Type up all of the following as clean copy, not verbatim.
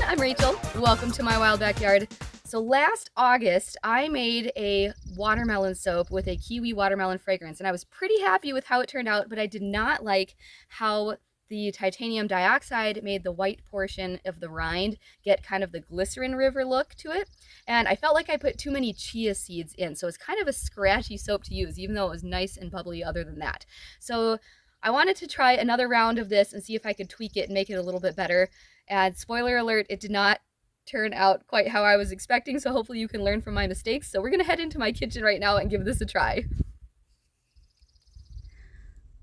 I'm Rachel. Welcome to my wild backyard. So last August, I made a watermelon soap with a kiwi watermelon fragrance, and I was pretty happy with how it turned out, but I did not like how the titanium dioxide made the white portion of the rind get kind of the glycerin river look to it. And I felt like I put too many chia seeds in, so it's kind of a scratchy soap to use, even though it was nice and bubbly other than that. So I wanted to try another round of this and see if I could tweak it and make it a little bit better. And spoiler alert, it did not turn out quite how I was expecting, so hopefully you can learn from my mistakes. So we're gonna head into my kitchen right now and give this a try.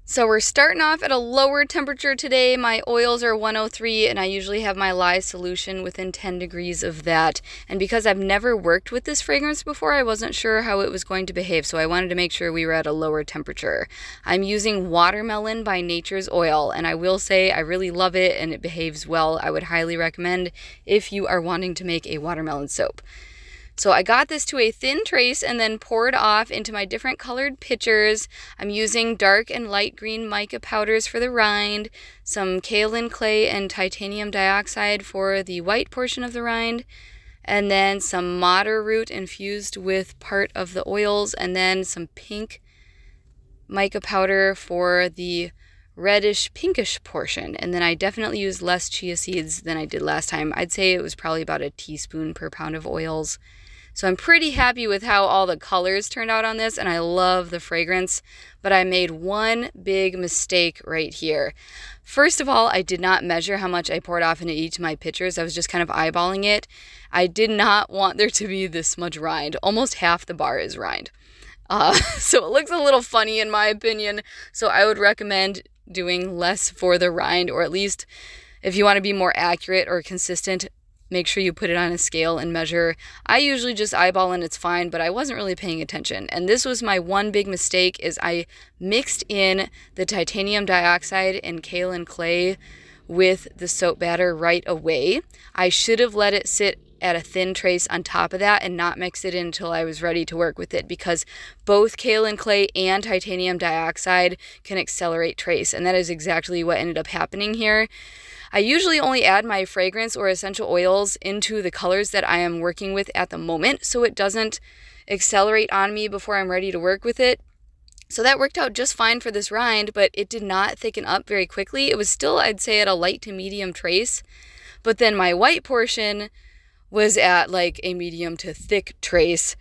So we're starting off at a lower temperature today. My oils are 103 and I usually have my lye solution within 10 degrees of that. And because I've never worked with this fragrance before, I wasn't sure how it was going to behave, so I wanted to make sure we were at a lower temperature. I'm using Watermelon by Nature's Oil, and I will say I really love it and it behaves well. I would highly recommend if you are wanting to make a watermelon soap. So I got this to a thin trace and then poured off into my different colored pitchers. I'm using dark and light green mica powders for the rind, some kaolin clay and titanium dioxide for the white portion of the rind, and then some madder root infused with part of the oils, and then some pink mica powder for the reddish pinkish portion. And then I definitely used less chia seeds than I did last time. I'd say it was probably about a teaspoon per pound of oils. So I'm pretty happy with how all the colors turned out on this, and I love the fragrance, but I made one big mistake right here. First of all, I did not measure how much I poured off into each of my pitchers. I was just kind of eyeballing it. I did not want there to be this much rind. Almost half the bar is rind. So it looks a little funny in my opinion, so I would recommend doing less for the rind, or at least if you want to be more accurate or consistent, make sure you put it on a scale and measure. I usually just eyeball and it's fine, but I wasn't really paying attention. And this was my one big mistake, is I mixed in the titanium dioxide and kaolin clay with the soap batter right away. I should have let it sit at a thin trace on top of that and not mix it in until I was ready to work with it, because both kaolin clay and titanium dioxide can accelerate trace, and that is exactly what ended up happening here. I usually only add my fragrance or essential oils into the colors that I am working with at the moment, so it doesn't accelerate on me before I'm ready to work with it. So that worked out just fine for this rind, but it did not thicken up very quickly. It was still, I'd say, at a light to medium trace, but then my white portion was at like a medium to thick trace,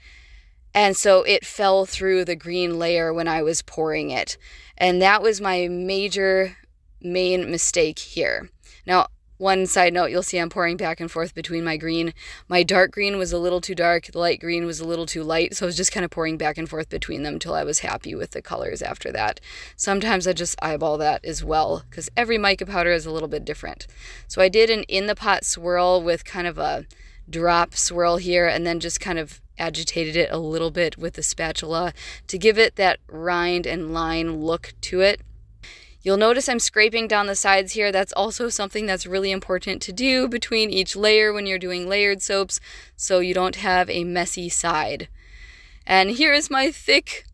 and so it fell through the green layer when I was pouring it. And that was my main mistake here. Now, one side note, you'll see I'm pouring back and forth between my green. My dark green was a little too dark, the light green was a little too light, so I was just kind of pouring back and forth between them till I was happy with the colors after that. Sometimes I just eyeball that as well, because every mica powder is a little bit different. So I did an in-the-pot swirl with kind of a drop swirl here, and then just kind of agitated it a little bit with the spatula to give it that rind and line look to it. You'll notice I'm scraping down the sides here. That's also something that's really important to do between each layer when you're doing layered soaps, so you don't have a messy side. And here is my thick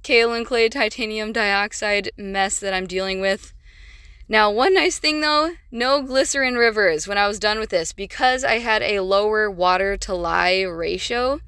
kaolin clay titanium dioxide mess that I'm dealing with. Now, one nice thing though, no glycerin rivers when I was done with this. Because I had a lower water to lye ratio,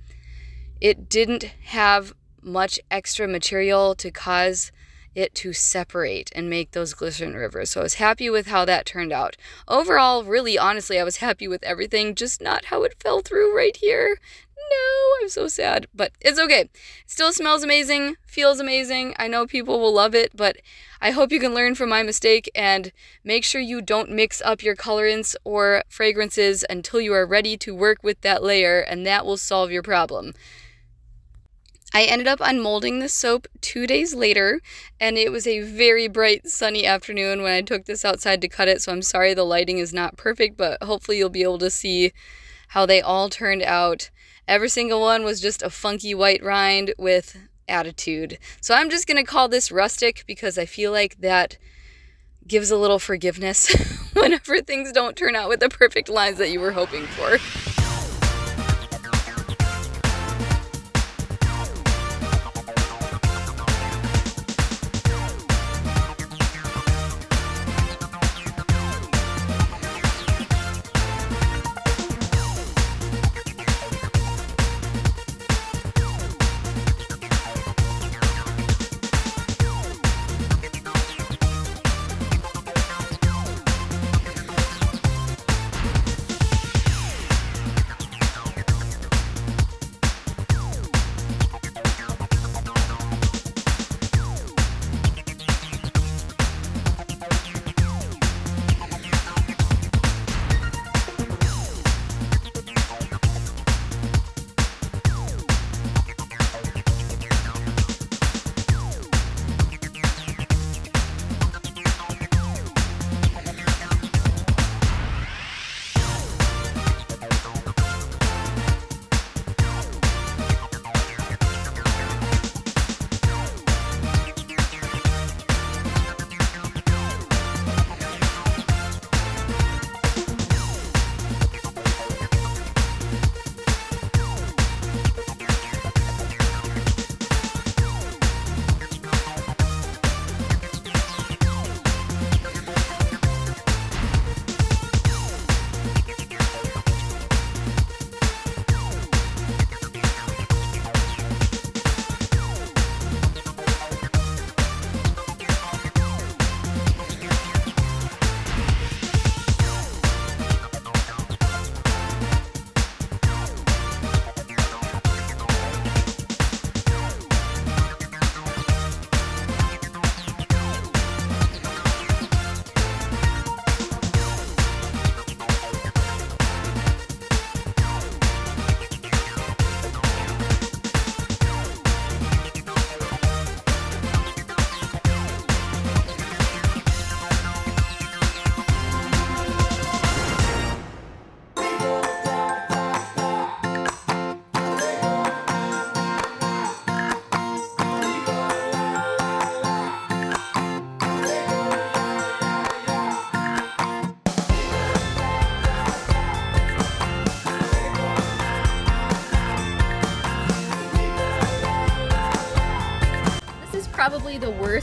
it didn't have much extra material to cause it to separate and make those glycerin rivers. So I was happy with how that turned out. Overall, really honestly, I was happy with everything, just not how it fell through right here. No, I'm so sad, but it's okay. It still smells amazing, feels amazing. I know people will love it, but I hope you can learn from my mistake and make sure you don't mix up your colorants or fragrances until you are ready to work with that layer, and that will solve your problem. I ended up unmolding this soap 2 days later, and it was a very bright sunny afternoon when I took this outside to cut it, so I'm sorry the lighting is not perfect, but hopefully you'll be able to see how they all turned out. Every single one was just a funky white rind with attitude. So I'm just going to call this rustic because I feel like that gives a little forgiveness whenever things don't turn out with the perfect lines that you were hoping for.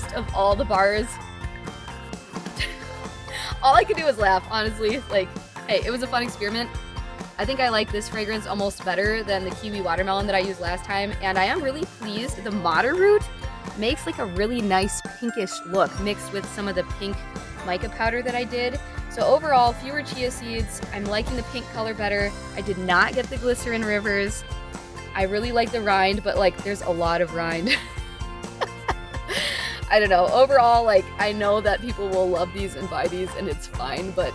lowest of all the bars. All I could do was laugh, honestly. Like, hey, it was a fun experiment. I think I like this fragrance almost better than the kiwi watermelon that I used last time, and I am really pleased. The madder root makes like a really nice pinkish look mixed with some of the pink mica powder that I did. So overall, fewer chia seeds. I'm liking the pink color better. I did not get the glycerin rivers. I really like the rind, but like there's a lot of rind. I don't know. Overall, like I know that people will love these and buy these and it's fine, but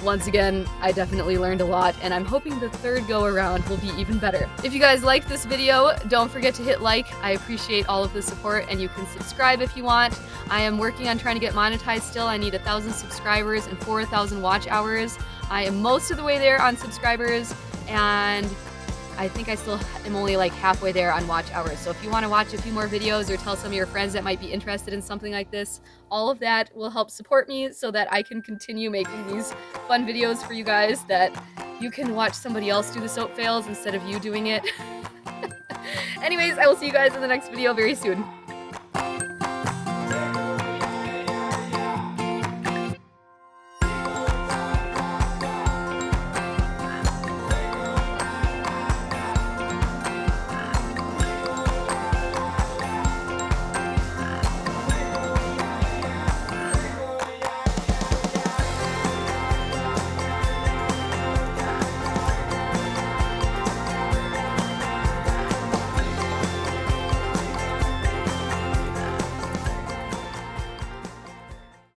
once again, I definitely learned a lot, and I'm hoping the third go around will be even better. If you guys liked this video, don't forget to hit like. I appreciate all of the support, and you can subscribe if you want. I am working on trying to get monetized still. I need 1,000 subscribers and 4,000 watch hours. I am most of the way there on subscribers, and I think I still am only like halfway there on watch hours. So if you want to watch a few more videos or tell some of your friends that might be interested in something like this, all of that will help support me so that I can continue making these fun videos for you guys that you can watch somebody else do the soap fails instead of you doing it. Anyways, I will see you guys in the next video very soon.